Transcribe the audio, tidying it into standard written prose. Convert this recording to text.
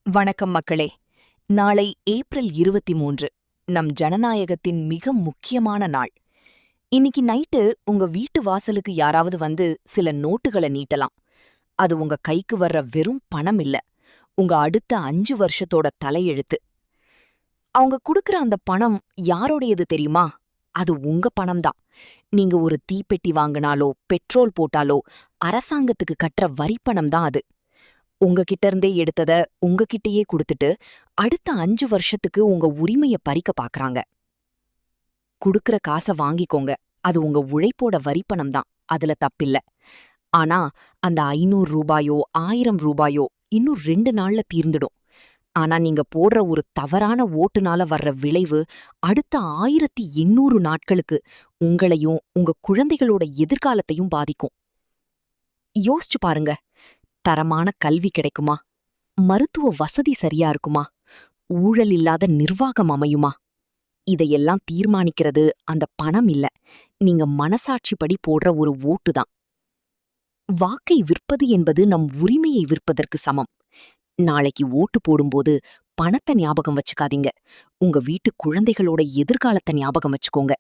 வணக்கம் மக்களே. நாளை ஏப்ரல் 23 நம் ஜனநாயகத்தின் மிக முக்கியமான நாள். இன்னிக்கு நைட்டு உங்க வீட்டு வாசலுக்கு யாராவது வந்து சில நோட்டுகளை நீட்டலாம். அது உங்க கைக்கு வர்ற வெறும் பணம் இல்ல, உங்க அடுத்த 5 வருஷத்தோட தலையெழுத்து. அவங்க குடுக்கற அந்த பணம் யாரோடையது தெரியுமா? அது உங்க பணம்தான். நீங்க ஒரு தீப்பெட்டி வாங்கினாலோ பெட்ரோல் போட்டாலோ அரசாங்கத்துக்கு கட்டுற வரிப்பணம் தான் அது. உங்ககிட்ட இருந்தே எடுத்தத உங்ககிட்டயே குடுத்துட்டு அடுத்த 5 வருஷத்துக்கு உங்க உரிமைய பறிக்க பாக்குறாங்க. குடுக்கற காச வாங்கிக்கோங்க, அது உங்க உழைப்போட வரிப்பணம் தான், அதுல தப்பில்ல. ஆனா அந்த 500 ரூபாயோ 1000 ரூபாயோ இன்னும் 2 நாள்ல தீர்ந்துடும். ஆனா நீங்க போடுற ஒரு தவறான ஓட்டுனால வர்ற விளைவு அடுத்த 1800 நாட்களுக்கு உங்களையும் உங்க குழந்தைகளோட எதிர்காலத்தையும் பாதிக்கும். யோசிச்சு பாருங்க. தரமான கல்வி கிடைக்குமா? மருத்துவ வசதி சரியா இருக்குமா? ஊழல் இல்லாத நிர்வாகம் அமையுமா? இதையெல்லாம் தீர்மானிக்கிறது அந்த பணம் இல்ல, நீங்க மனசாட்சிப்படி போடுற ஒரு ஓட்டு தான். வாக்கை விற்பது என்பது நம் உரிமையை விற்பதற்கு சமம். நாளைக்கு ஓட்டு போடும்போது பணத்தை ஞாபகம் வச்சுக்காதீங்க, உங்க வீட்டு குழந்தைகளோட எதிர்காலத்தை ஞாபகம் வச்சுக்கோங்க.